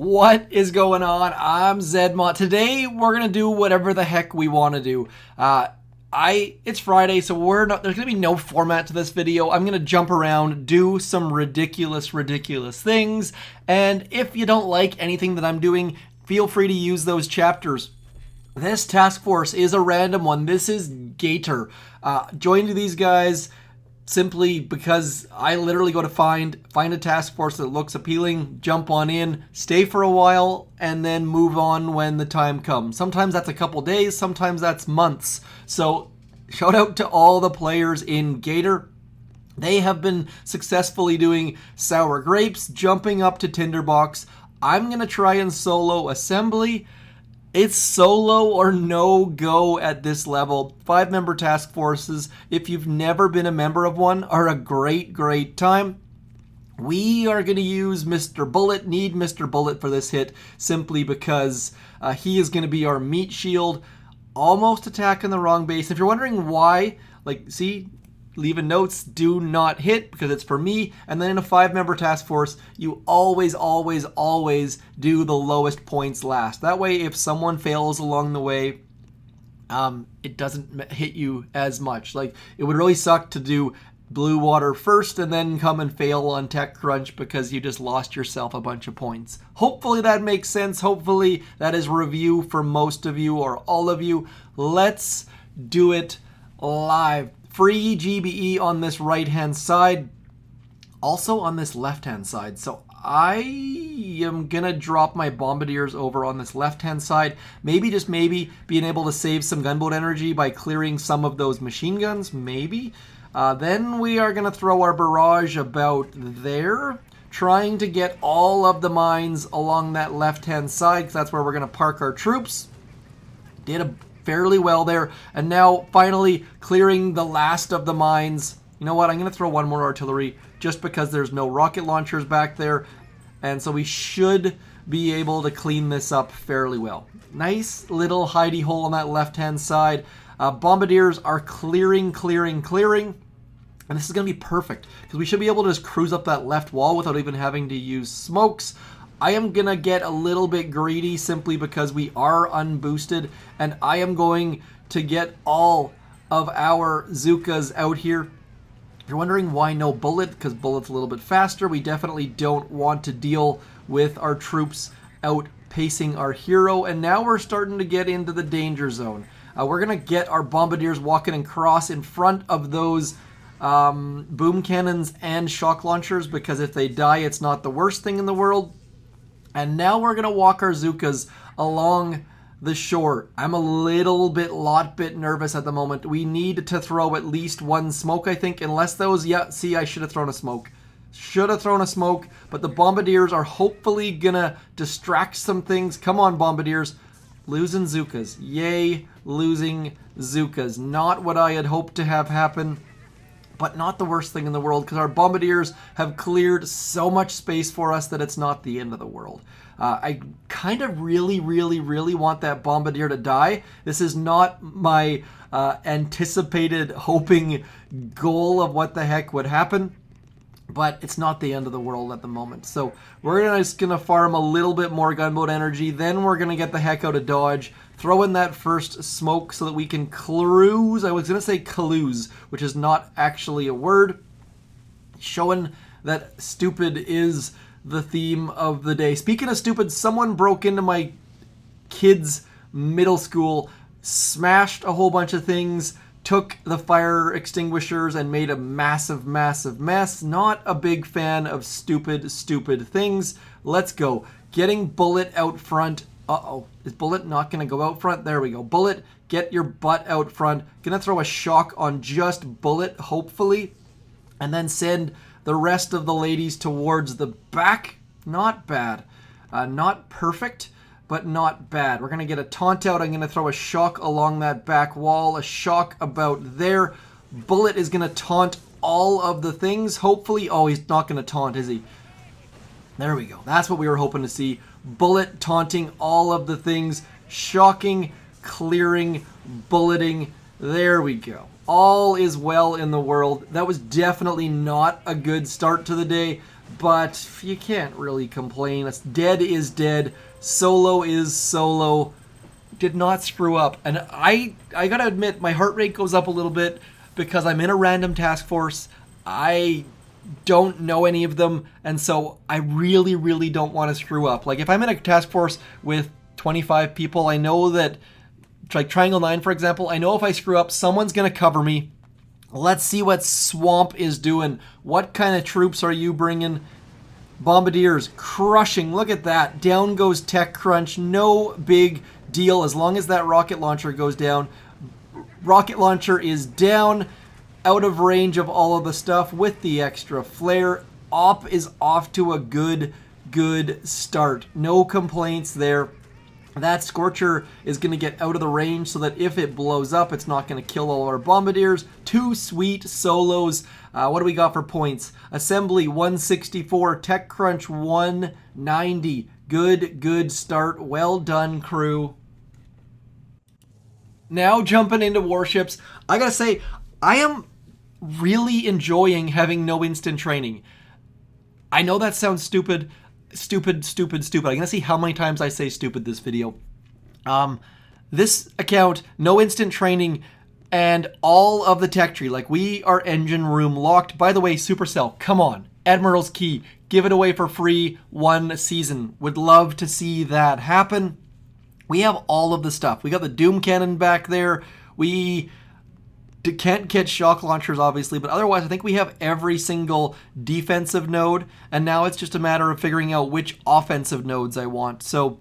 What is going on? I'm Zedmont. Today we're gonna do whatever the heck we want to do. It's Friday, so there's gonna be no format to this video. I'm gonna jump around, do some ridiculous things, and if you don't like anything that I'm doing, feel free to use those chapters. This task force is a random one. This is Gator. Joined these guys simply because I literally go to find a task force that looks appealing, jump on in, stay for a while, and then move on when the time comes. Sometimes that's a couple days, sometimes that's months. So shout out to all the players in Gator. They have been successfully doing sour grapes, jumping up to Tinderbox. I'm going to try and solo assembly. It's solo or no go at this level. 5-member task forces, if you've never been a member of one, are a great time. We are going to use Mr. Bullet, need Mr. Bullet for this hit, simply because he is going to be our meat shield. Almost attacking the wrong base. If you're wondering why, see, leaving notes, do not hit, because it's for me. And then in a 5-member task force, you always do the lowest points last. That way, if someone fails along the way, it doesn't hit you as much. Like, it would really suck to do blue water first and then come and fail on tech crunch because you just lost yourself a bunch of points. Hopefully that makes sense. Hopefully that is review for most of you or all of you. Let's do it live. Free GBE on this right-hand side, also on this left-hand side. So I am going to drop my bombardiers over on this left-hand side. Maybe, just maybe, being able to save some gunboat energy by clearing some of those machine guns, maybe. Then we are going to throw our barrage about there, trying to get all of the mines along that left-hand side, because that's where we're going to park our troops. Did a fairly well there, and now finally clearing the last of the mines. You know what, I'm going to throw one more artillery just because there's no rocket launchers back there, and so we should be able to clean this up fairly well. Nice little hidey hole on that left hand side. Bombardiers are clearing, and this is going to be perfect because we should be able to just cruise up that left wall without even having to use smokes. I am going to get a little bit greedy simply because we are unboosted, and I am going to get all of our Zookas out here. If you're wondering why no Bullet, because Bullet's a little bit faster, we definitely don't want to deal with our troops outpacing our hero, and now we're starting to get into the danger zone. We're going to get our bombardiers walking across in front of those boom cannons and shock launchers, because if they die, it's not the worst thing in the world. And now we're going to walk our Zookas along the shore. I'm a little bit nervous at the moment. We need to throw at least one smoke, I think, unless those, yeah, see, I should have thrown a smoke. But the bombardiers are hopefully going to distract some things. Come on, bombardiers. Losing Zookas. Yay, losing Zookas. Not what I had hoped to have happen, but not the worst thing in the world, because our bombardiers have cleared so much space for us that it's not the end of the world. I kind of really want that bombardier to die. This is not my anticipated hoping goal of what the heck would happen, but it's not the end of the world at the moment. So we're just going to farm a little bit more gunboat energy, then we're going to get the heck out of Dodge, throw in that first smoke so that we can cruise. I was going to say cruise, which is not actually a word. Showing that stupid is the theme of the day. Speaking of stupid, someone broke into my kids' middle school, smashed a whole bunch of things, took the fire extinguishers and made a massive mess. Not a big fan of stupid things. Let's go. Getting Bullet out front. Uh-oh. Is Bullet not going to go out front? There we go. Bullet, get your butt out front. Gonna throw a shock on just Bullet, hopefully. And then send the rest of the ladies towards the back. Not bad. Not perfect, but not bad. We're going to get a taunt out. I'm going to throw a shock along that back wall. A shock about there. Bullet is going to taunt all of the things, hopefully. Oh, he's not going to taunt, is he? There we go. That's what we were hoping to see. Bullet taunting all of the things. Shocking, clearing, bulleting. There we go. All is well in the world. That was definitely not a good start to the day. but you can't really complain. It's dead is dead. Solo is solo. Did not screw up. And I gotta admit, my heart rate goes up a little bit because I'm in a random task force. I don't know any of them, and so I really, really don't want to screw up. Like, if I'm in a task force with 25 people, I know that, like Triangle 9, for example, I know if I screw up, someone's going to cover me. Let's see what Swamp is doing. What kind of troops are you bringing? Bombardiers, crushing. Look at that. Down goes Tech Crunch. No big deal as long as that rocket launcher goes down. Rocket launcher is down, out of range of all of the stuff with the extra flare. Op is off to a good start. No complaints there. That Scorcher is going to get out of the range so that if it blows up, it's not going to kill all our bombardiers. 2 sweet solos. What do we got for points? Assembly 164, Tech Crunch 190. Good start. Well done, crew. Now jumping into warships, I gotta say, I am really enjoying having no instant training. I know that sounds stupid. I'm gonna see how many times I say stupid this video. This account, no instant training, and all of the tech tree. Like, we are engine room locked. By the way, Supercell, come on. Admiral's Key, give it away for free 1 season. Would love to see that happen. We have all of the stuff. We got the Doom Cannon back there. We can't get shock launchers, obviously, but otherwise I think we have every single defensive node, and now it's just a matter of figuring out which offensive nodes I want. So,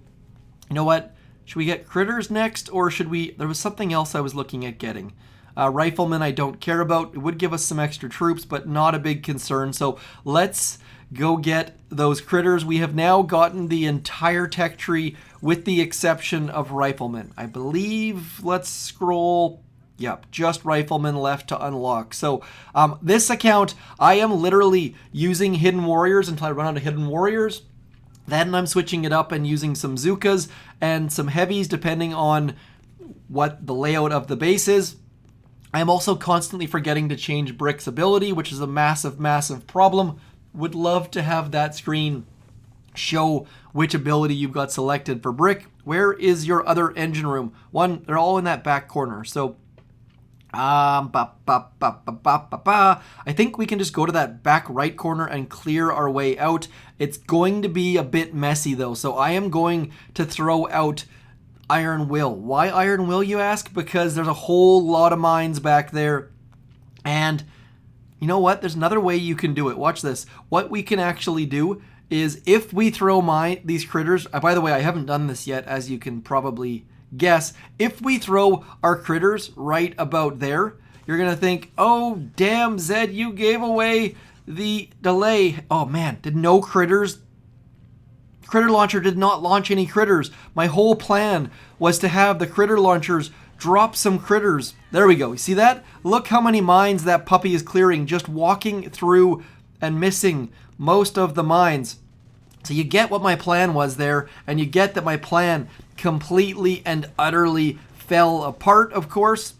you know what? Should we get critters next, or should we... There was something else I was looking at getting. Riflemen I don't care about. It would give us some extra troops, but not a big concern. So let's go get those critters. We have now gotten the entire tech tree with the exception of riflemen. I believe, let's scroll... Yep, just riflemen left to unlock. So this account, I am literally using hidden warriors until I run out of hidden warriors. Then I'm switching it up and using some Zookas and some heavies depending on what the layout of the base is. I'm also constantly forgetting to change Brick's ability, which is a massive problem. Would love to have that screen show which ability you've got selected for Brick. Where is your other engine room? One, they're all in that back corner. So I think we can just go to that back right corner and clear our way out. It's going to be a bit messy though, so I am going to throw out Iron Will. Why Iron Will, you ask? Because there's a whole lot of mines back there, and you know what? There's another way you can do it. Watch this. What we can actually do is if we throw these critters, by the way, I haven't done this yet, as you can probably guess. If we throw our critters right about there, you're gonna think, oh damn, Zed, you gave away the delay. Oh man, did no critters? Critter launcher did not launch any critters. My whole plan was to have the critter launchers drop some critters. There we go. You see that? Look how many mines that puppy is clearing, just walking through and missing most of the mines. So you get what my plan was there, and you get that my plan completely and utterly fell apart, of course,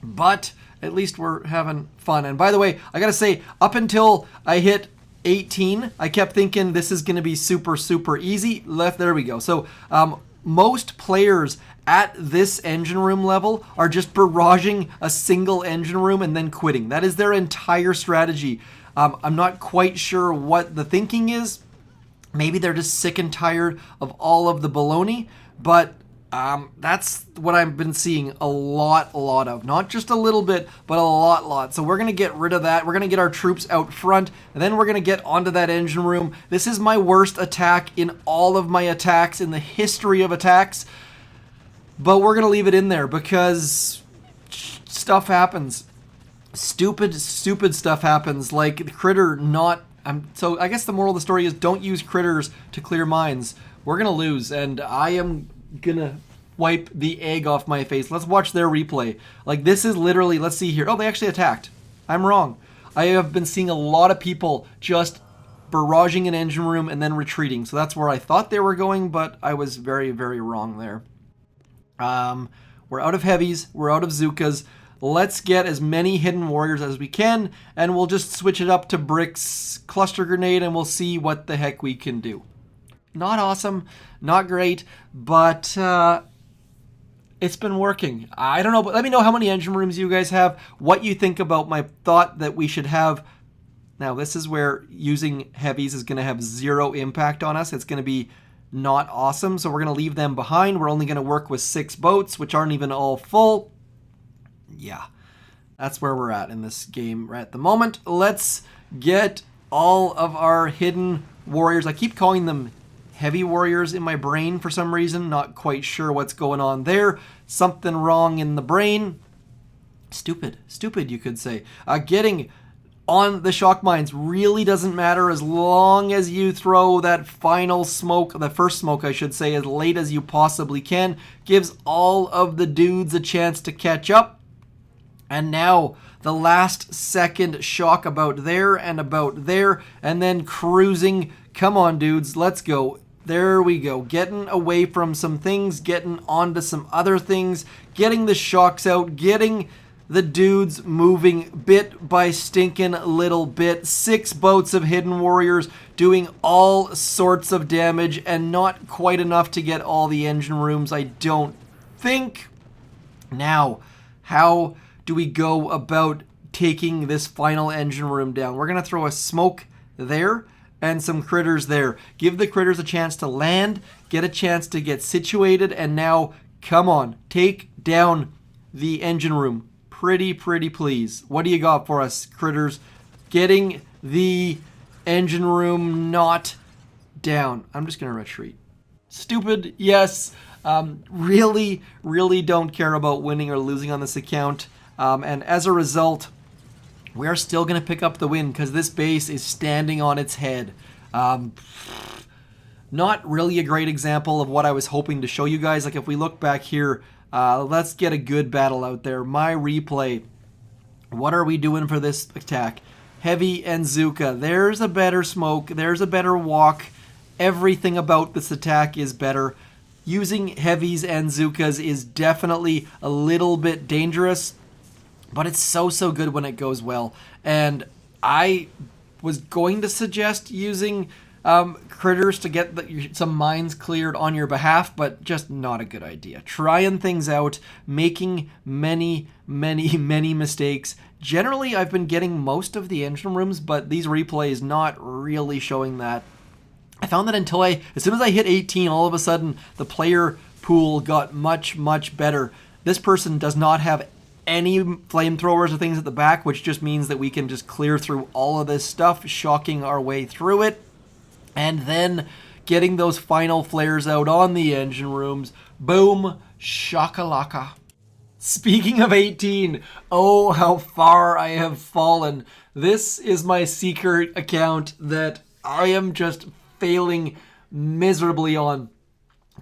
but at least we're having fun. And by the way, I gotta say, up until I hit 18, I kept thinking this is gonna be super easy. There we go. So most players at this engine room level are just barraging a single engine room and then quitting. That is their entire strategy. I'm not quite sure what the thinking is. Maybe they're just sick and tired of all of the baloney, but that's what I've been seeing a lot of. Not just a little bit, but a lot. So we're going to get rid of that. We're going to get our troops out front, and then we're going to get onto that engine room. This is my worst attack in all of my attacks in the history of attacks, but we're going to leave it in there because stuff happens. Stupid stuff happens, like the critter not... So I guess the moral of the story is don't use critters to clear mines. We're going to lose, and I am going to wipe the egg off my face. Let's watch their replay. Like, this is literally, let's see here. Oh, they actually attacked. I'm wrong. I have been seeing a lot of people just barraging an engine room and then retreating. So that's where I thought they were going, but I was very wrong there. We're out of heavies. We're out of Zookas. let's get as many hidden warriors as we can, and we'll just switch it up to Brick's cluster grenade, and we'll see what the heck we can do. Not awesome, not great, but it's been working. I don't know, but let me know how many engine rooms you guys have, what you think about my thought that we should have. Now, this is where using heavies is going to have zero impact on us. It's going to be not awesome, so we're going to leave them behind. We're only going to work with 6 boats, which aren't even all full. Yeah, that's where we're at in this game right at the moment. Let's get all of our hidden warriors. I keep calling them heavy warriors in my brain for some reason. Not quite sure what's going on there. Something wrong in the brain. Stupid, you could say. Getting on the shock mines really doesn't matter as long as you throw that final smoke, the first smoke I should say, as late as you possibly can. Gives all of the dudes a chance to catch up. And now the last second shock about there, and then cruising. Come on, dudes, let's go. There we go. Getting away from some things, getting onto some other things, getting the shocks out, getting the dudes moving bit by stinking little bit. 6 boats of hidden warriors doing all sorts of damage, and not quite enough to get all the engine rooms, I don't think. Now, how do we go about taking this final engine room down? We're going to throw a smoke there and some critters there. Give the critters a chance to land, get a chance to get situated, and now, come on, take down the engine room. Pretty please. What do you got for us, critters? Getting the engine room not down. I'm just going to retreat. Stupid, yes. Really don't care about winning or losing on this account. And as a result, we are still going to pick up the win because this base is standing on its head. Not really a great example of what I was hoping to show you guys. Like if we look back here, let's get a good battle out there. My replay. What are we doing for this attack? Heavy and Zuka. There's a better smoke. There's a better walk. Everything about this attack is better. Using heavies and Zukas is definitely a little bit dangerous, but it's so good when it goes well. And I was going to suggest using critters to get some mines cleared on your behalf, but just not a good idea. Trying things out, making many mistakes. Generally, I've been getting most of the engine rooms, but these replays not really showing that. I found that as soon as I hit 18, all of a sudden the player pool got much better. This person does not have any flamethrowers or things at the back, which just means that we can just clear through all of this stuff, shocking our way through it, and then getting those final flares out on the engine rooms. Boom, shakalaka. Speaking of 18, oh, how far I have fallen. This is my Seeker account that I am just failing miserably on.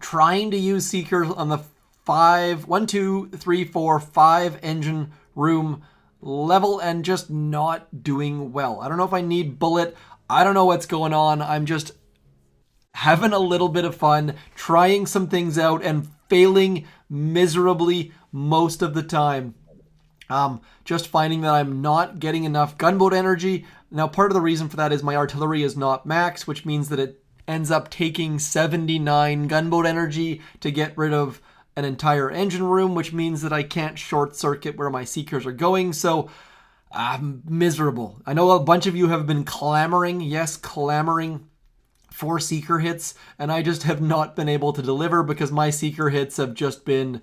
Trying to use Seekers on the 5 engine room level and just not doing well. I don't know if I need bullet. I don't know what's going on. I'm just having a little bit of fun, trying some things out and failing miserably most of the time. Just finding that I'm not getting enough gunboat energy. Now, part of the reason for that is my artillery is not max, which means that it ends up taking 79 gunboat energy to get rid of an entire engine room, which means that I can't short circuit where my Seekers are going. So I'm miserable. I know a bunch of you have been clamoring for Seeker hits, and I just have not been able to deliver because my Seeker hits have just been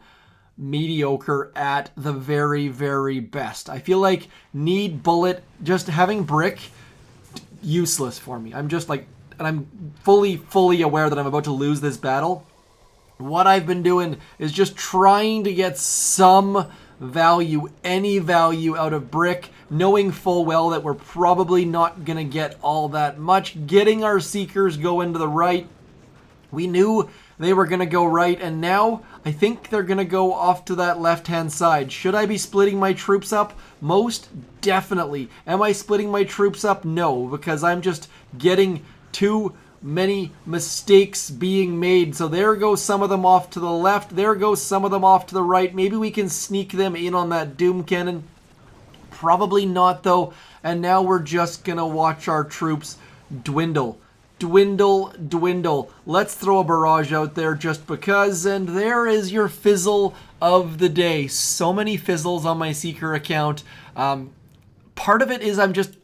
mediocre at the very best. I feel like need bullet, just having brick, useless for me. I'm just like, and I'm fully aware that I'm about to lose this battle. What I've been doing is just trying to get some value, any value out of brick, knowing full well that we're probably not going to get all that much. Getting our Seekers going to the right. We knew they were going to go right, and now I think they're going to go off to that left-hand side. Should I be splitting my troops up? Most definitely. Am I splitting my troops up? No, because I'm just getting too many mistakes being made. So there goes some of them off to the left. There goes some of them off to the right. Maybe we can sneak them in on that Doom Cannon. Probably not, though. And now we're just going to watch our troops dwindle. Dwindle, dwindle. Let's throw a barrage out there just because. And there is your fizzle of the day. So many fizzles on my Seeker account. Part of it is I'm just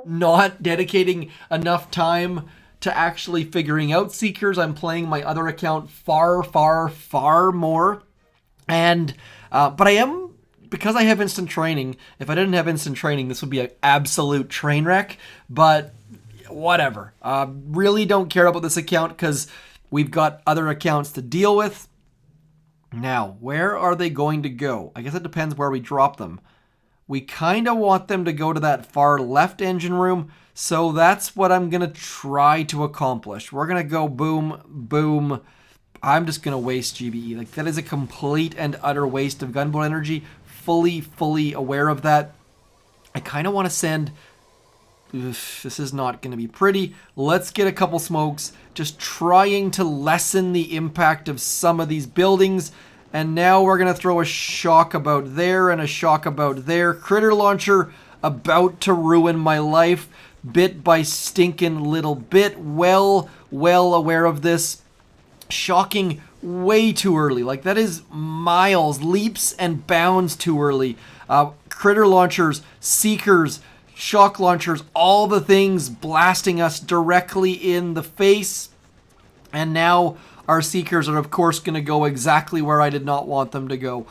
not dedicating enough time to actually figuring out Seekers. I'm playing my other account far, far, far more. And, but I am, because I have instant training, if I didn't have instant training, this would be an absolute train wreck, but whatever. Really don't care about this account because we've got other accounts to deal with. Now, where are they going to go? I guess it depends where we drop them. We kind of want them to go to that far left engine room, so that's what I'm going to try to accomplish. We're going to go boom, boom. I'm just going to waste GBE. Like, that is a complete and utter waste of gunboat energy. Fully aware of that. I kind of want to send... this is not going to be pretty. Let's get a couple smokes. Just trying to lessen the impact of some of these buildings. And now we're going to throw a shock about there and a shock about there. Critter launcher about to ruin my life. Bit by stinking little bit. Well aware of this. Shocking way too early. Like, that is miles, leaps and bounds too early. Critter launchers, Seekers, shock launchers, all the things blasting us directly in the face. And now our Seekers are, of course, going to go exactly where I did not want them to go.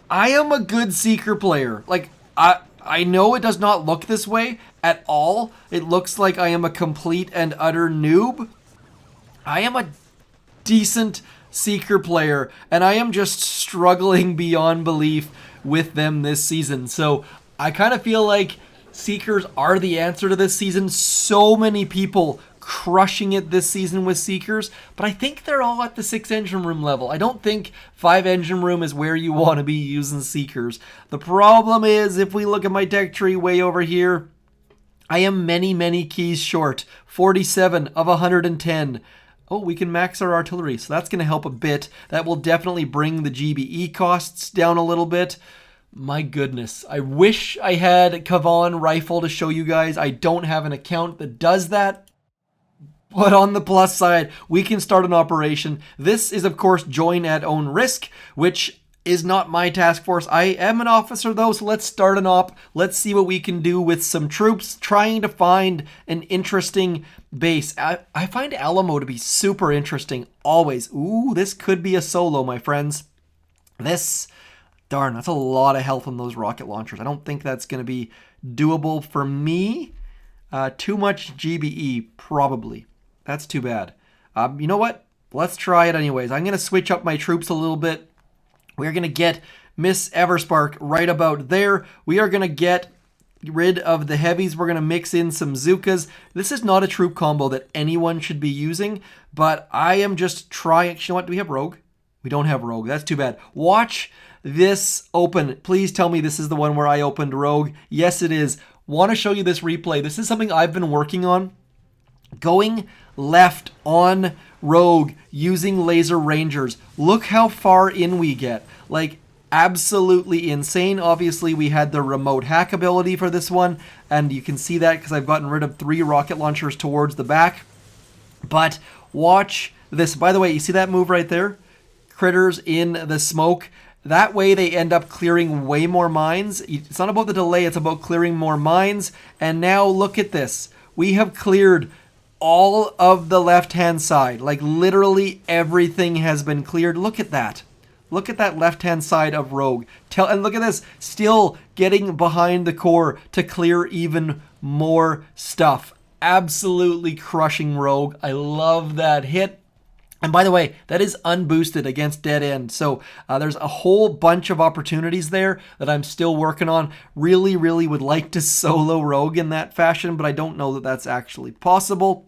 I am a good Seeker player. Like, I know it does not look this way at all. It looks like I am a complete and utter noob. I am a decent Seeker player, and I am just struggling beyond belief with them this season. So I kind of feel like Seekers are the answer to this season. So many people crushing it this season with Seekers, but I think they're all at the 6 engine room level. I don't think 5 engine room is where you want to be using Seekers. The problem is, if we look at my tech tree way over here, I am many keys short. 47 of 110. Oh, we can max our artillery, so that's going to help a bit. That will definitely bring the GBE costs down a little bit. My goodness, I wish I had Kavan rifle to show you guys. I don't have an account that does that. But on the plus side, we can start an operation. This is, of course, join at own risk, which is not my task force. I am an officer, though, so let's start an op. Let's see what we can do with some troops, trying to find an interesting base. I find Alamo to be super interesting, always. Ooh, this could be a solo, my friends. Darn, that's a lot of health on those rocket launchers. I don't think that's going to be doable for me. Too much GBE, probably. That's too bad. You know what? Let's try it anyways. I'm going to switch up my troops a little bit. We're going to get Miss Everspark right about there. We are going to get rid of the heavies. We're going to mix in some Zookas. This is not a troop combo that anyone should be using, but I am just trying. You know what? Do we have Rogue? We don't have Rogue. That's too bad. Watch this open. Please tell me this is the one where I opened Rogue. Yes, it is. Want to show you this replay. This is something I've been working on. Going left on Rogue using laser rangers. Look how far in we get. Like, absolutely insane. Obviously, we had the remote hack ability for this one, and you can see that because I've gotten rid of 3 rocket launchers towards the back. But watch this. By the way, you see that move right there? Critters in the smoke. That way they end up clearing way more mines. It's not about the delay, it's about clearing more mines. And now look at this. We have cleared all of the left-hand side. Like, literally everything has been cleared. Look at that. Look at that left-hand side of Rogue. And look at this. Still getting behind the core to clear even more stuff. Absolutely crushing Rogue. I love that hit. And by the way, that is unboosted against dead end. So there's a whole bunch of opportunities there that I'm still working on. Really would like to solo Rogue in that fashion, but I don't know that that's actually possible.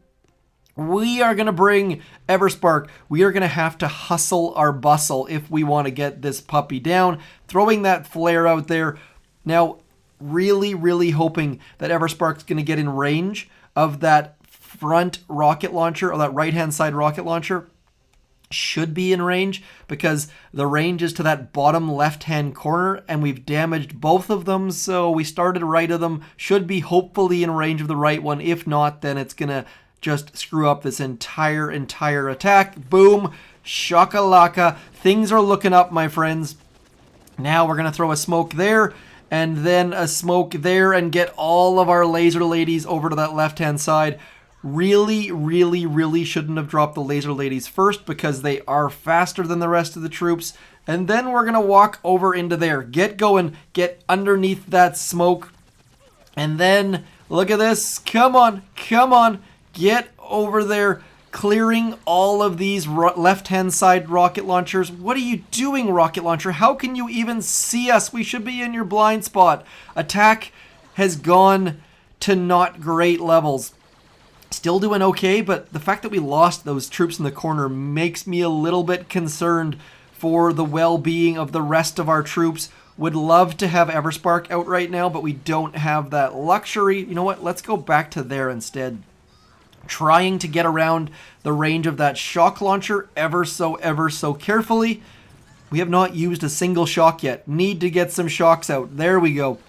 We are going to bring Everspark. We are going to have to hustle our bustle if we want to get this puppy down. Throwing that flare out there. Now, really hoping that Everspark's going to get in range of that front rocket launcher, or that right-hand side rocket launcher, should be in range, because the range is to that bottom left-hand corner, and we've damaged both of them, so we started right of them. Should be hopefully in range of the right one. If not, then it's gonna just screw up this entire attack. Boom, shakalaka. Things are looking up, my friends. Now we're gonna throw a smoke there, and then a smoke there, and get all of our laser ladies over to that left-hand side. Really shouldn't have dropped the laser ladies first, because they are faster than the rest of the troops. And then we're gonna walk over into there. Get going, get underneath that smoke. And then, look at this. Come on, get over there, clearing all of these left-hand side rocket launchers. What are you doing, rocket launcher? How can you even see us? We should be in your blind spot. Attack has gone to not great levels. Still doing okay, but the fact that we lost those troops in the corner makes me a little bit concerned for the well-being of the rest of our troops. Would love to have Everspark out right now, but we don't have that luxury. You know what? Let's go back to there instead. Trying to get around the range of that shock launcher ever so carefully. We have not used a single shock yet. Need to get some shocks out. There we go.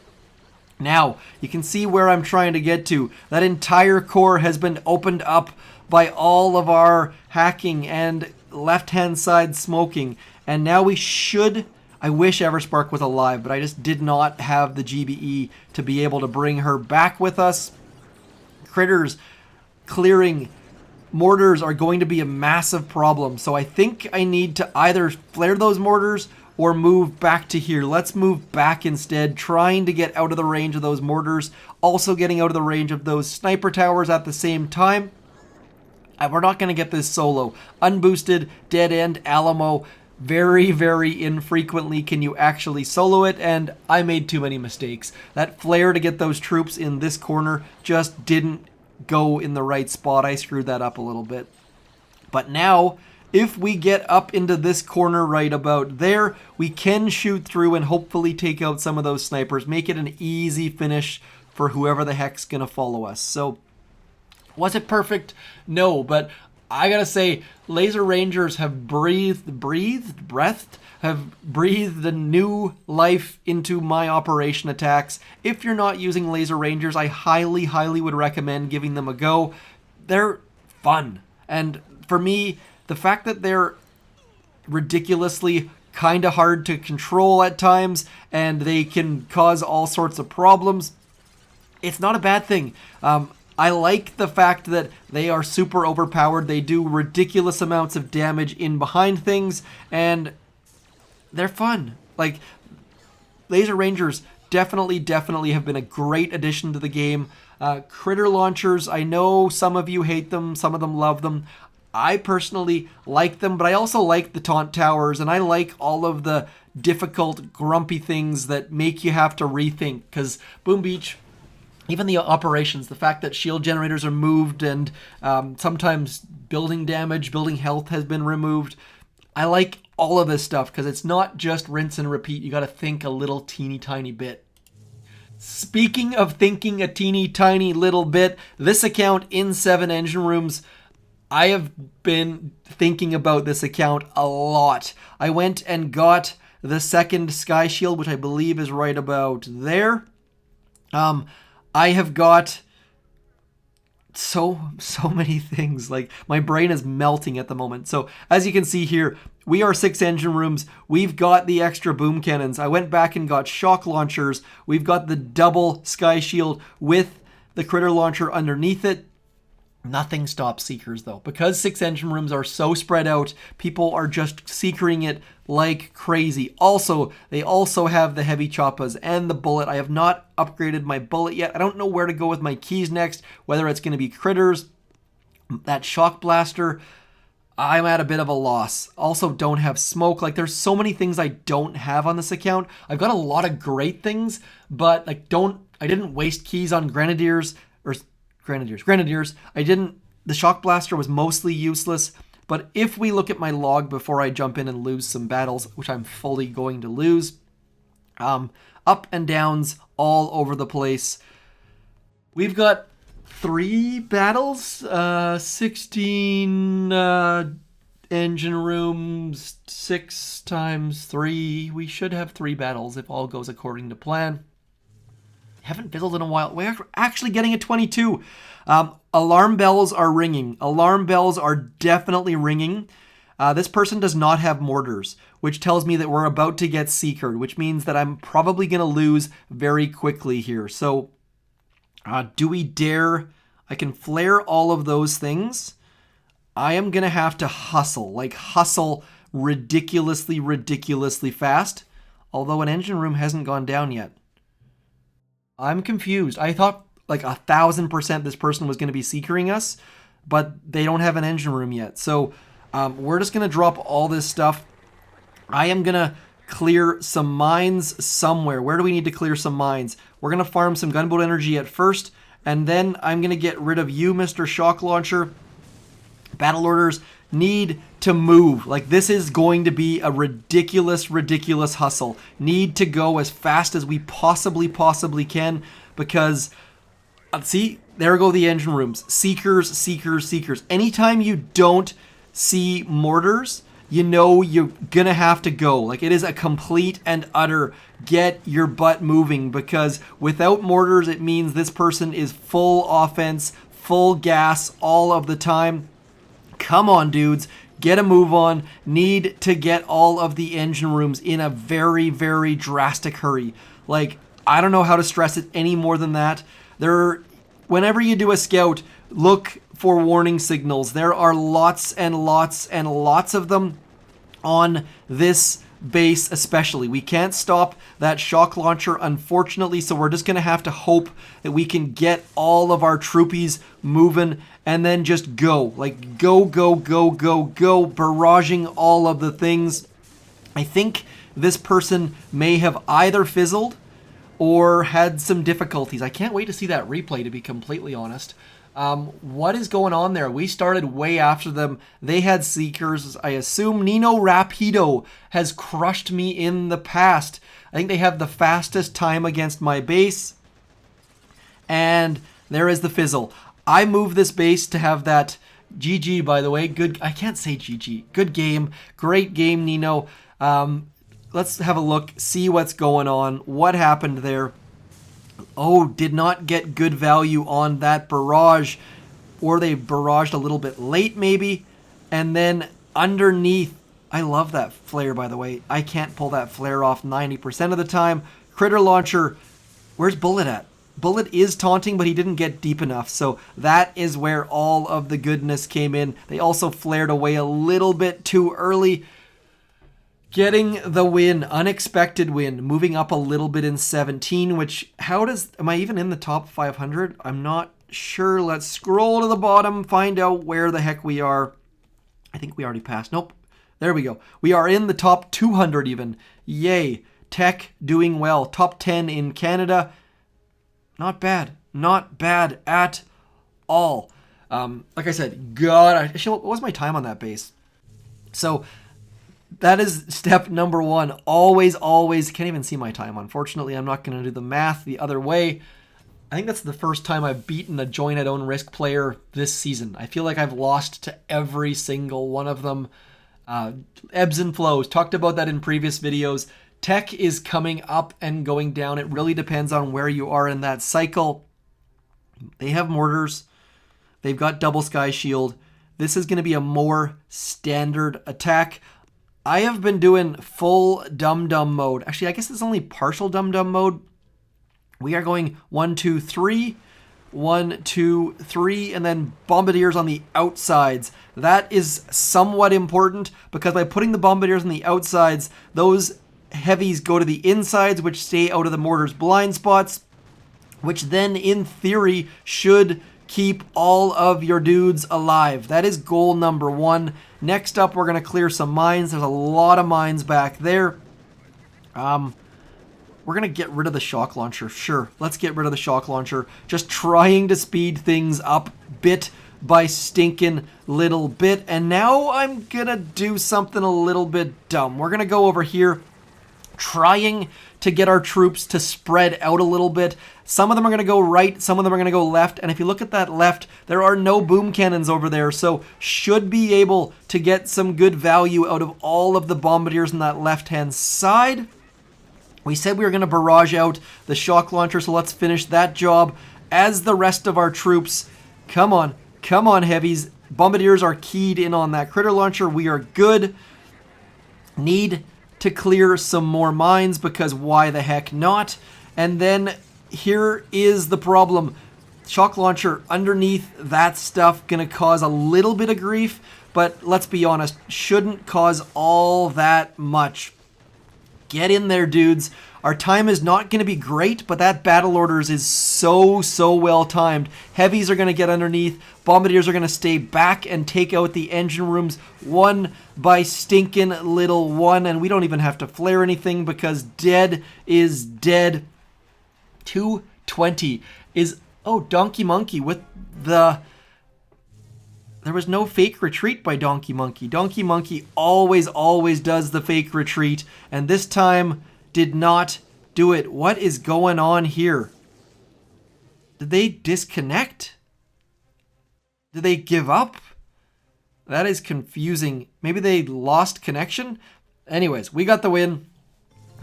Now, you can see where I'm trying to get to. That entire core has been opened up by all of our hacking and left-hand side smoking. And now we should... I wish Everspark was alive, but I just did not have the GBE to be able to bring her back with us. Critters clearing mortars are going to be a massive problem. So I think I need to either flare those mortars or move back to here. Let's move back instead, trying to get out of the range of those mortars, also getting out of the range of those sniper towers at the same time. We're not going to get this solo. Unboosted, dead end, Alamo, very infrequently can you actually solo it, and I made too many mistakes. That flare to get those troops in this corner just didn't go in the right spot. I screwed that up a little bit. But now, if we get up into this corner right about there, we can shoot through and hopefully take out some of those snipers, make it an easy finish for whoever the heck's gonna follow us. So, was it perfect? No, but I gotta say, Laser Rangers have breathed a new life into my operation attacks. If you're not using Laser Rangers, I highly would recommend giving them a go. They're fun, and for me, the fact that they're ridiculously kind of hard to control at times, and they can cause all sorts of problems, it's not a bad thing. I like the fact that they are super overpowered. They do ridiculous amounts of damage in behind things, and they're fun. Like, Laser Rangers definitely have been a great addition to the game. Critter launchers, I know some of you hate them, some of them love them. I personally like them, but I also like the taunt towers, and I like all of the difficult, grumpy things that make you have to rethink, because Boom Beach, even the operations, the fact that shield generators are moved, and sometimes building damage, building health has been removed. I like all of this stuff, because it's not just rinse and repeat. You got to think a little teeny tiny bit. Speaking of thinking a teeny tiny little bit, this account in 7 Engine Rooms, I have been thinking about this account a lot. I went and got the second Sky Shield, which I believe is right about there. I have got so many things. Like, my brain is melting at the moment. So as you can see here, we are 6 Engine Rooms. We've got the extra boom cannons. I went back and got shock launchers. We've got the double Sky Shield with the critter launcher underneath it. Nothing stops Seekers, though. Because 6 Engine Rooms are so spread out, people are just Seekering it like crazy. Also, they also have the heavy choppas and the bullet. I have not upgraded my bullet yet. I don't know where to go with my keys next, whether it's going to be critters, that shock blaster. I'm at a bit of a loss. Also, don't have smoke. Like, there's so many things I don't have on this account. I've got a lot of great things, but like, I didn't waste keys on Grenadiers. The shock blaster was mostly useless, but if we look at my log before I jump in and lose some battles, which I'm fully going to lose, up and downs all over the place. We've got 3 battles, 16 engine rooms, 6 times 3. We should have 3 battles if all goes according to plan. Haven't fizzled in a while. We're actually getting a 22. Alarm bells are ringing. Alarm bells are definitely ringing. This person does not have mortars, which tells me that we're about to get seekered, which means that I'm probably going to lose very quickly here. So, do we dare? I can flare all of those things. I am going to have to hustle, like hustle ridiculously, ridiculously fast. Although an engine room hasn't gone down yet. I'm confused. I thought like 1,000% this person was going to be seekering us, but they don't have an engine room yet. So we're just going to drop all this stuff. I am going to clear some mines somewhere. Where do we need to clear some mines? We're going to farm some gunboat energy at first, and then I'm going to get rid of you, Mr. Shock Launcher. Battle orders need to move. Like, this is going to be a ridiculous, ridiculous hustle. Need to go as fast as we possibly can, because, see, there go the engine rooms. Seekers, seekers, seekers. Anytime you don't see mortars, you know you're gonna have to go. Like, it is a complete and utter get your butt moving, because without mortars, it means this person is full offense, full gas all of the time. Come on, dudes. Get a move on. Need to get all of the engine rooms in a very, very drastic hurry. Like, I don't know how to stress it any more than that. Whenever you do a scout, look for warning signals. There are lots and lots and lots of them on this base especially. We can't stop that shock launcher, unfortunately, so we're just going to have to hope that we can get all of our troopies moving and then just go. Like, go, go, go, go, go, barraging all of the things. I think this person may have either fizzled or had some difficulties. I can't wait to see that replay, to be completely honest. What is going on there? We started way after them. They had seekers. I assume Nino Rapido has crushed me in the past. I think they have the fastest time against my base. And there is the fizzle. I moved this base to have that GG, by the way. Good. I can't say GG. Good game. Great game, Nino. Let's have a look, see what's going on. What happened there? Oh, did not get good value on that barrage. Or they barraged a little bit late, maybe. And then underneath, I love that flare, by the way. I can't pull that flare off 90% of the time. Critter launcher, where's Bullet at? Bullet is taunting, but he didn't get deep enough. So that is where all of the goodness came in. They also flared away a little bit too early. Getting the win, unexpected win, moving up a little bit in 17, which, am I even in the top 500? I'm not sure. Let's scroll to the bottom, find out where the heck we are. I think we already passed. Nope. There we go. We are in the top 200 even. Yay. Tech doing well. Top 10 in Canada. Not bad. Not bad at all. Like I said, God, actually, what was my time on that base? So that is step number one. Always, can't even see my time. Unfortunately, I'm not going to do the math the other way. I think that's the first time I've beaten a join at own risk player this season. I feel like I've lost to every single one of them. Ebbs and flows. Talked about that in previous videos. Tech is coming up and going down. It really depends on where you are in that cycle. They have mortars. They've got double sky shield. This is going to be a more standard attack. I have been doing full dum-dum mode. Actually, I guess it's only partial dum-dum mode. We are going 1, 2, 3. 1, 2, 3, and then bombardiers on the outsides. That is somewhat important because by putting the bombardiers on the outsides, those heavies go to the insides, which stay out of the mortar's blind spots, which then, in theory, should keep all of your dudes alive. That is goal number one. Next up, we're going to clear some mines. There's a lot of mines back there. We're going to get rid of the shock launcher. Sure, let's get rid of the shock launcher. Just trying to speed things up bit by stinking little bit. And now I'm going to do something a little bit dumb. We're going to go over here, trying to get our troops to spread out a little bit. Some of them are going to go right, some of them are going to go left, and if you look at that left, there are no boom cannons over there, so should be able to get some good value out of all of the bombardiers on that left-hand side. We said we were going to barrage out the shock launcher, so let's finish that job as the rest of our troops. Come on, heavies. Bombardiers are keyed in on that critter launcher. We are good. Need to clear some more mines because why the heck not? And then here is the problem. Shock launcher underneath that stuff gonna cause a little bit of grief, but let's be honest, shouldn't cause all that much. Get in there, dudes. Our time is not going to be great, but that battle orders is so well timed. Heavies are going to get underneath. Bombardiers are going to stay back and take out the engine rooms one by stinking little one. And we don't even have to flare anything because dead is dead. 220 is... Oh, Donkey Monkey with the... There was no fake retreat by Donkey Monkey. Donkey Monkey always does the fake retreat. And this time... did not do it. What is going on here? Did they disconnect? Did they give up? That is confusing. Maybe they lost connection? Anyways, we got the win.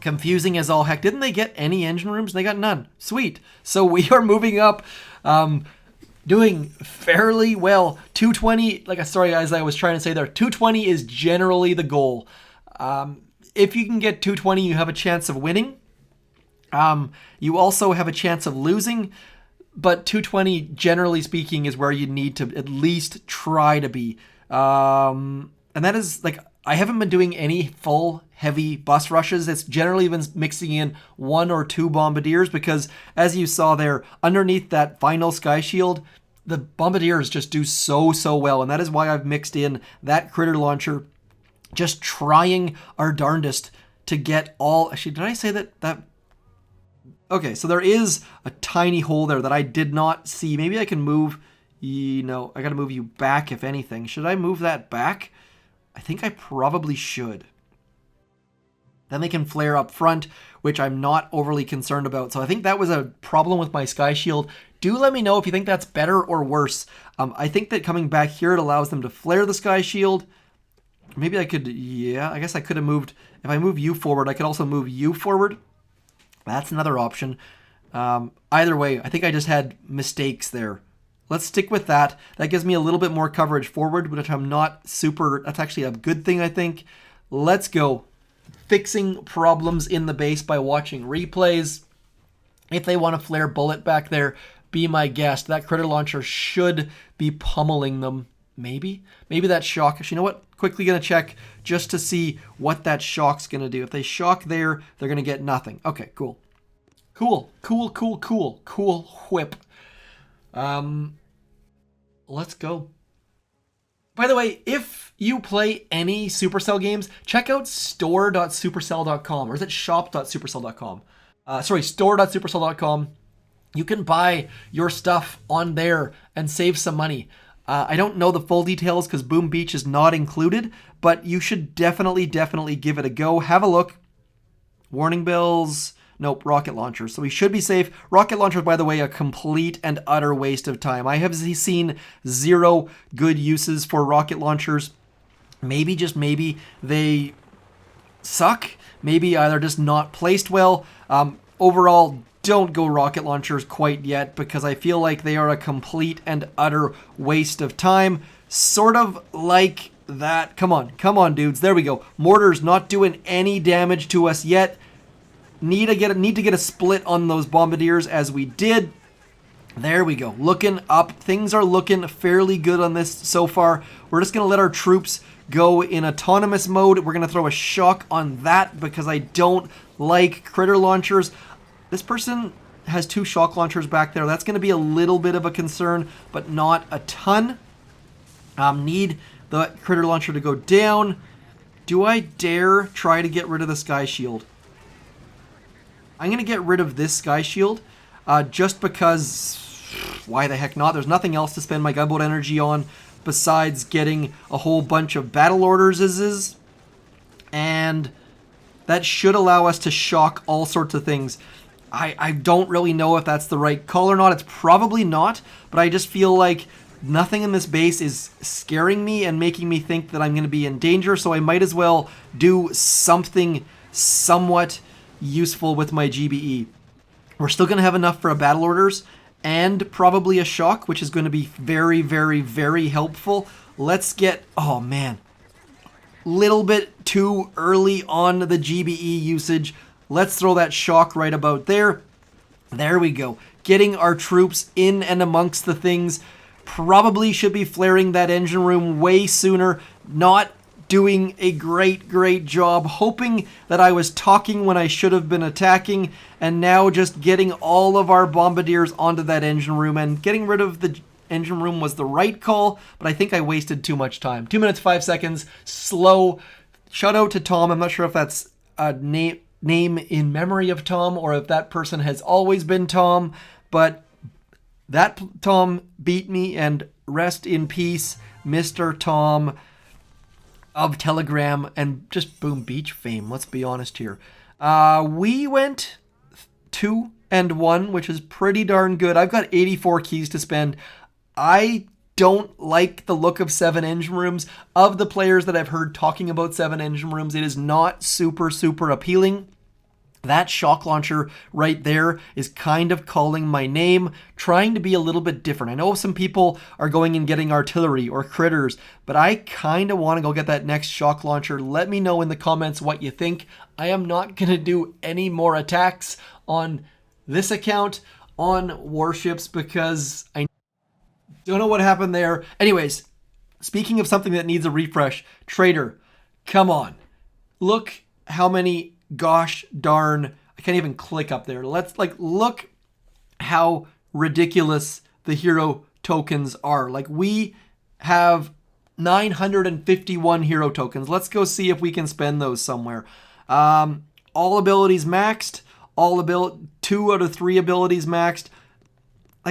Confusing as all heck. Didn't they get any engine rooms? They got none. Sweet. So we are moving up. Doing fairly well. 220, sorry guys, I was trying to say there, 220 is generally the goal. If you can get 220, you have a chance of winning. You also have a chance of losing, but 220, generally speaking, is where you need to at least try to be. And that is, I haven't been doing any full heavy bus rushes. It's generally been mixing in 1 or 2 bombardiers because, as you saw there, underneath that final sky shield, the bombardiers just do so well, and that is why I've mixed in that critter launcher. Just trying our darndest to get all... Actually, did I say that... Okay, so there is a tiny hole there that I did not see. Maybe I can move... No, I gotta move you back, if anything. Should I move that back? I think I probably should. Then they can flare up front, which I'm not overly concerned about. So I think that was a problem with my sky shield. Do let me know if you think that's better or worse. I think that coming back here, it allows them to flare the sky shield. Maybe I could, yeah, I guess I could have moved, if I move you forward, I could also move you forward. That's another option. Either way, I think I just had mistakes there. Let's stick with that. That gives me a little bit more coverage forward, which I'm not super, that's actually a good thing, I think. Let's go. Fixing problems in the base by watching replays. If they want to flare bullet back there, be my guest. That critter launcher should be pummeling them. Maybe that shock. Actually, you know what? Quickly going to check just to see what that shock's going to do. If they shock there, they're going to get nothing. Okay, cool. Cool whip. Let's go. By the way, if you play any Supercell games, check out store.supercell.com, or is it shop.supercell.com? Sorry, store.supercell.com. You can buy your stuff on there and save some money. I don't know the full details because Boom Beach is not included, but you should definitely give it a go. Have a look. Warning bells. Nope, rocket launchers. So we should be safe. Rocket launchers, by the way, a complete and utter waste of time. I have seen 0 good uses for rocket launchers. Maybe, just maybe, they suck. Maybe they're just not placed well. Overall, don't go rocket launchers quite yet because I feel like they are a complete and utter waste of time. Sort of like that. Come on, dudes. There we go. Mortars not doing any damage to us yet. Need to get a split on those bombardiers as we did. There we go. Looking up. Things are looking fairly good on this so far. We're just going to let our troops go in autonomous mode. We're going to throw a shock on that because I don't like critter launchers. This person has 2 shock launchers back there. That's going to be a little bit of a concern, but not a ton. Need the critter launcher to go down. Do I dare try to get rid of the sky shield? I'm going to get rid of this sky shield just because, why the heck not? There's nothing else to spend my gunboat energy on besides getting a whole bunch of battle orders. And that should allow us to shock all sorts of things. I don't really know if that's the right call or not. It's probably not, but I just feel like nothing in this base is scaring me and making me think that I'm going to be in danger, so I might as well do something somewhat useful with my GBE. We're still going to have enough for a battle orders and probably a shock, which is going to be very, very, very helpful. Let's get... Oh, man. Little bit too early on the GBE usage. Let's throw that shock right about there. There we go. Getting our troops in and amongst the things. Probably should be flaring that engine room way sooner. Not doing a great job. Hoping that I was talking when I should have been attacking. And now just getting all of our bombardiers onto that engine room. And getting rid of the engine room was the right call. But I think I wasted too much time. 2 minutes, 5 seconds. Slow. Shout out to Tom. I'm not sure if that's a name in memory of Tom or if that person has always been Tom. But that Tom beat me, and rest in peace, Mr. Tom of Telegram and just Boom Beach fame. Let's be honest here. We went 2-1, which is pretty darn good. I've got 84 keys to spend. I don't like the look of 7 engine rooms. Of the players that I've heard talking about 7 engine rooms, it is not super appealing. That shock launcher right there is kind of calling my name, trying to be a little bit different. I know some people are going and getting artillery or critters, but I kind of want to go get that next shock launcher. Let me know in the comments what you think. I am not going to do any more attacks on this account on warships because I don't know what happened there. Anyways, speaking of something that needs a refresh, Trader, come on. Look how many... Gosh darn, I can't even click up there. Look how ridiculous the hero tokens are. We have 951 hero tokens. Let's go see if we can spend those somewhere. All abilities maxed. 2 out of 3 abilities maxed.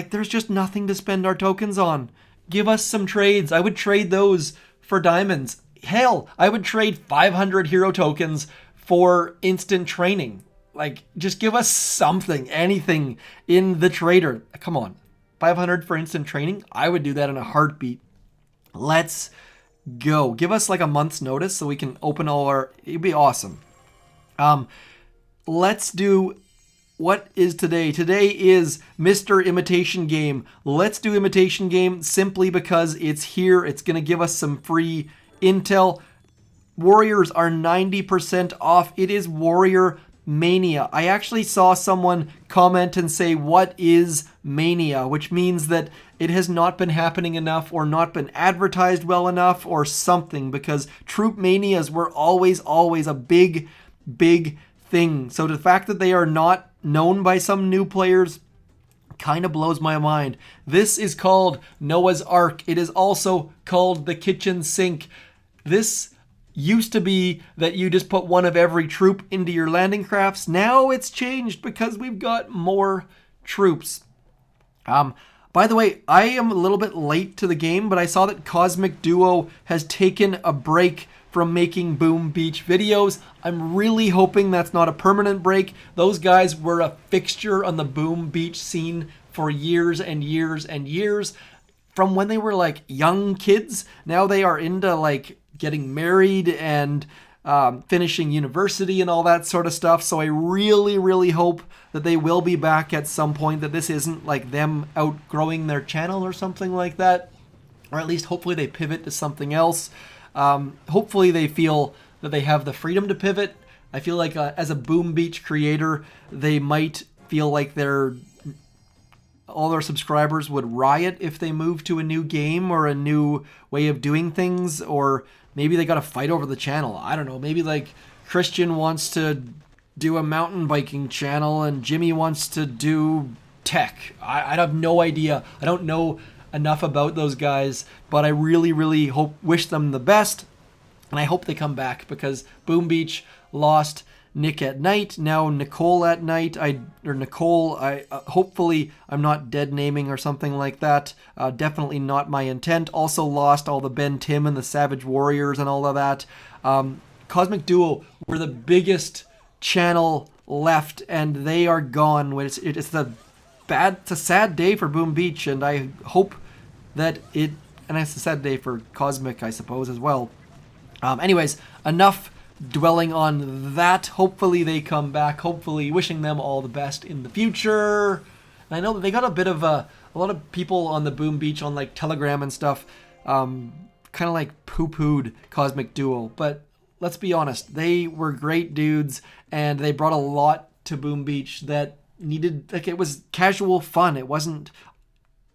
There's just nothing to spend our tokens on. Give us some trades. I would trade those for diamonds. Hell, I would trade 500 hero tokens for instant training. Just give us something, anything in the trader. Come on, 500 for instant training? I would do that in a heartbeat. Let's go. Give us a month's notice so we can open all our... It'd be awesome. Let's do... What is today? Today is Mr. Imitation Game. Let's do Imitation Game simply because it's here. It's going to give us some free intel. Warriors are 90% off. It is Warrior Mania. I actually saw someone comment and say, what is Mania? Which means that it has not been happening enough or not been advertised well enough or something, because Troop Manias were always a big thing. So the fact that they are not known by some new players kind of blows my mind. This is called Noah's Ark. It is also called the kitchen sink. This used to be that you just put one of every troop into your landing crafts. Now it's changed because we've got more troops. By the way, I am a little bit late to the game, but I saw that Cosmic Duo has taken a break from making Boom Beach videos. I'm really hoping that's not a permanent break. Those guys were a fixture on the Boom Beach scene for years and years and years. From when they were young kids, now they are into getting married and finishing university and all that sort of stuff. So I really hope that they will be back at some point, that this isn't them outgrowing their channel or something like that. Or at least hopefully they pivot to something else. Hopefully they feel that they have the freedom to pivot. I feel like as a Boom Beach creator, they might feel like all their subscribers would riot if they move to a new game or a new way of doing things, or maybe they got to fight over the channel. I don't know. Maybe Christian wants to do a mountain biking channel and Jimmy wants to do tech. I have no idea. I don't know enough about those guys, but I really wish them the best, and I hope they come back, because Boom Beach lost Nick at night, now Nicole at night. Hopefully I'm not dead naming or something like that. Definitely not my intent. Also lost all the Ben Tim and the Savage Warriors and all of that. Cosmic Duo were the biggest channel left, and they are gone. It's a sad day for Boom Beach, and I hope that and it's a sad day for Cosmic, I suppose, as well. Anyways, enough dwelling on that. Hopefully they come back. Hopefully, wishing them all the best in the future. And I know that they got a lot of people on the Boom Beach on like Telegram and stuff, kind of like poo-pooed Cosmic Duo. But let's be honest, they were great dudes, and they brought a lot to Boom Beach that needed, like, it was casual fun. It wasn't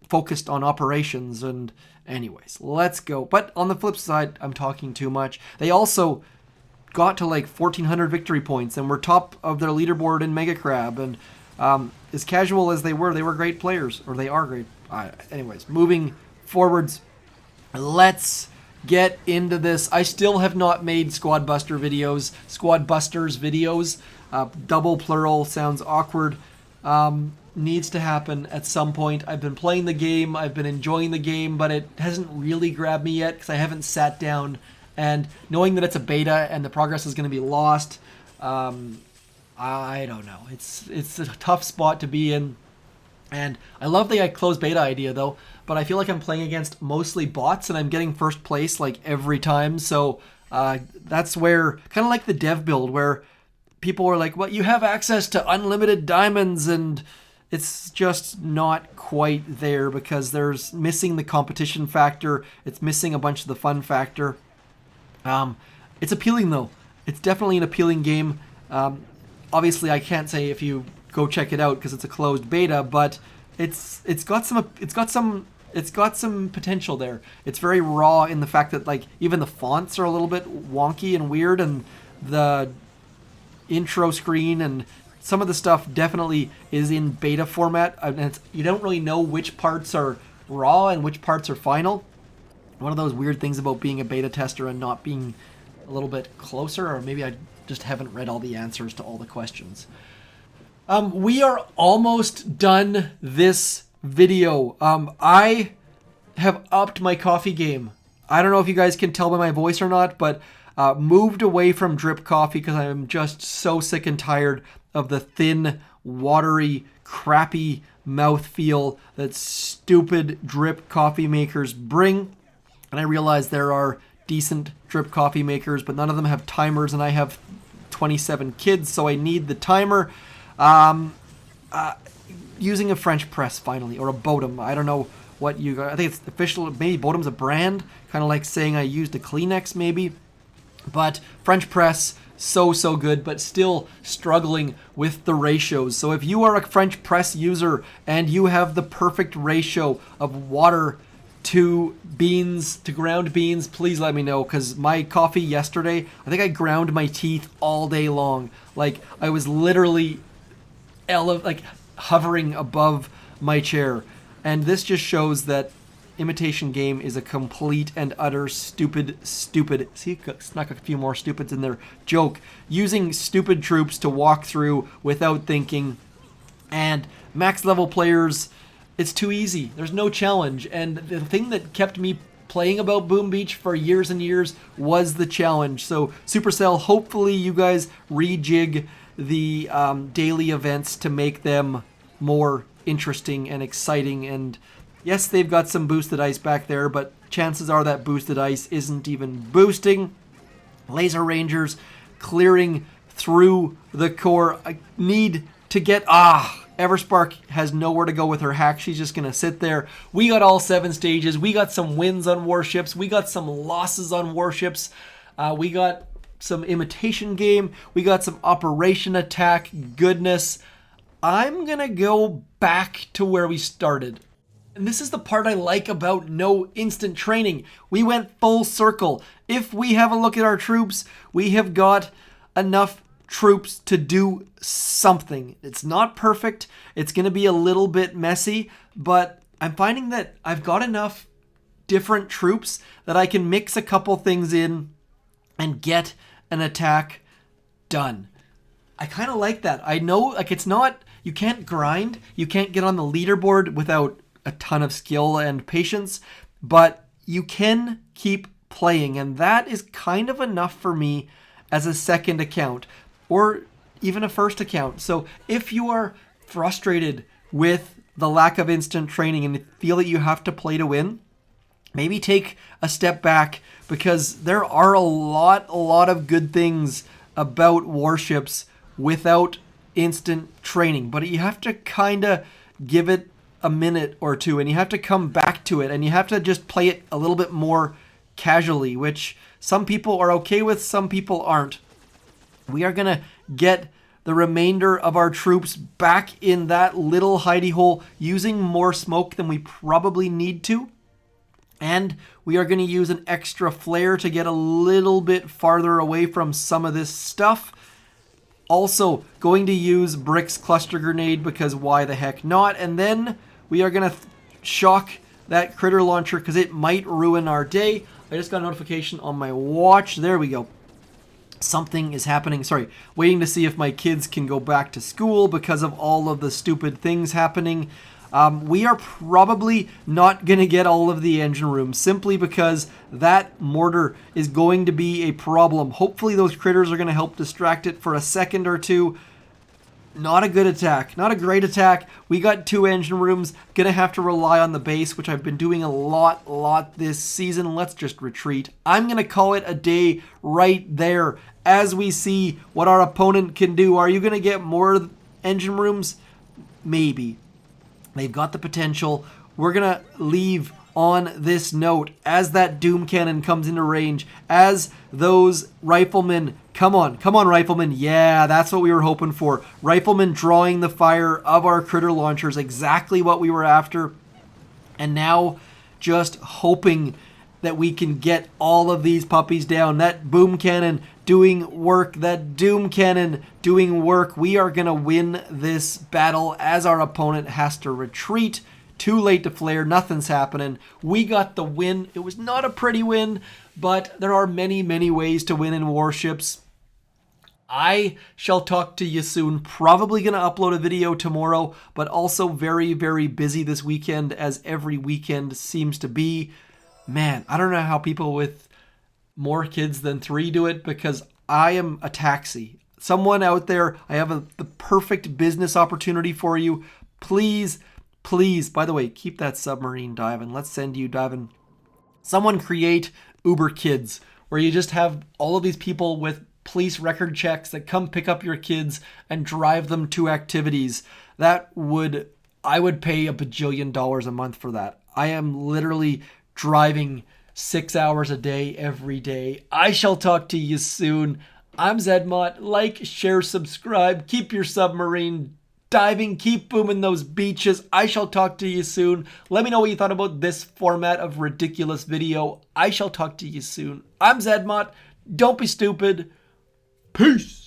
focused on operations. And anyways, let's go. But on the flip side, I'm talking too much. They also got to like 1,400 victory points and were top of their leaderboard in Mega Crab. And as casual as they were great players, or they are great. Anyways, moving forwards, let's get into this. I still have not made Squad Busters videos. Double plural sounds awkward. Needs to happen at some point. I've been playing the game, I've been enjoying the game, but it hasn't really grabbed me yet because I haven't sat down, and knowing that it's a beta and the progress is going to be lost, I don't know. It's a tough spot to be in, and I love the closed beta idea though, but I feel like I'm playing against mostly bots and I'm getting first place like every time, so that's where, kind of like the dev build, where people are like, well, you have access to unlimited diamonds, and it's just not quite there because there's missing the competition factor. It's missing a bunch of the fun factor. It's appealing though. It's definitely an appealing game. Obviously, I can't say if you go check it out because it's a closed beta, but it's got some potential there. It's very raw in the fact that like even the fonts are a little bit wonky and weird, and the intro screen and some of the stuff definitely is in beta format, and you don't really know which parts are raw and which parts are final. One of those weird things about being a beta tester and not being a little bit closer, or maybe I just haven't read all the answers to all the questions. We are almost done this video. I have upped my coffee game. I don't know if you guys can tell by my voice or not, but moved away from drip coffee because I'm just so sick and tired of the thin, watery, crappy mouthfeel that stupid drip coffee makers bring. And I realize there are decent drip coffee makers, but none of them have timers, and I have 27 kids, so I need the timer. Using a French press finally, or a Bodum. I don't know what you got. I think it's official. Maybe Bodum's a brand, kind of like saying I used a Kleenex maybe. But French press, so good, but still struggling with the ratios. So if you are a French press user and you have the perfect ratio of water to beans, to ground beans, please let me know, because my coffee yesterday, I think I ground my teeth all day long. Like, I was literally hovering above my chair. And this just shows that Imitation Game is a complete and utter stupid, see, snuck a few more stupids in there, joke, using stupid troops to walk through without thinking, and max level players, it's too easy. There's no challenge, and the thing that kept me playing about Boom Beach for years and years was the challenge. So Supercell, hopefully you guys rejig the daily events to make them more interesting and exciting. And yes, they've got some boosted ice back there, but chances are that boosted ice isn't even boosting. Laser Rangers clearing through the core. I need to get... Everspark has nowhere to go with her hack. She's just going to sit there. We got all 7 stages. We got some wins on warships. We got some losses on warships. We got some Imitation Game. We got some Operation Attack goodness. I'm going to go back to where we started. And this is the part I like about no instant training. We went full circle. If we have a look at our troops, we have got enough troops to do something. It's not perfect. It's going to be a little bit messy, but I'm finding that I've got enough different troops that I can mix a couple things in and get an attack done. I kind of like that. I know, like, it's not, you can't grind, you can't get on the leaderboard without a ton of skill and patience, but you can keep playing, and that is kind of enough for me as a second account. Or even a first account. So if you are frustrated with the lack of instant training and feel that you have to play to win, maybe take a step back, because there are a lot of good things about warships without instant training. But you have to kind of give it a minute or two, and you have to come back to it, and you have to just play it a little bit more casually, which some people are okay with, some people aren't. We are going to get the remainder of our troops back in that little hidey hole using more smoke than we probably need to. And we are going to use an extra flare to get a little bit farther away from some of this stuff. Also going to use Brick's cluster grenade, because why the heck not? And then we are going to shock that critter launcher because it might ruin our day. I just got a notification on my watch. There we go. Something is happening. Sorry, waiting to see if my kids can go back to school because of all of the stupid things happening. We are probably not going to get all of the engine rooms simply because that mortar is going to be a problem. Hopefully those critters are going to help distract it for a second or two. Not a good attack. Not a great attack. We got 2 engine rooms. Gonna have to rely on the base, which I've been doing a lot this season. Let's just retreat. I'm gonna call it a day right there as we see what our opponent can do. Are you gonna get more engine rooms? Maybe. They've got the potential. We're gonna leave on this note as that Doom Cannon comes into range, as those riflemen, come on riflemen, yeah, that's what we were hoping for. Riflemen drawing the fire of our critter launchers, exactly what we were after. And now just hoping that we can get all of these puppies down. That boom cannon doing work, that Doom Cannon doing work. We are gonna win this battle as our opponent has to retreat. Too late to flare, nothing's happening. We got the win. It was not a pretty win, but there are many ways to win in warships. I shall talk to you soon. Probably going to upload a video tomorrow, but also very busy this weekend, as every weekend seems to be. Man, I don't know how people with more kids than 3 do it, because I am a taxi. Someone out there, I have the perfect business opportunity for you. Please, by the way, keep that submarine diving. Let's send you diving. Someone create Uber Kids, where you just have all of these people with police record checks that come pick up your kids and drive them to activities. I would pay $1 bajillion a month for that. I am literally driving 6 hours a day every day. I shall talk to you soon. I'm Zedmont. Like, share, subscribe. Keep your submarine diving. Keep booming those beaches. I shall talk to you soon. Let me know what you thought about this format of ridiculous video. I shall talk to you soon. I'm Zedmont. Don't be stupid. Peace.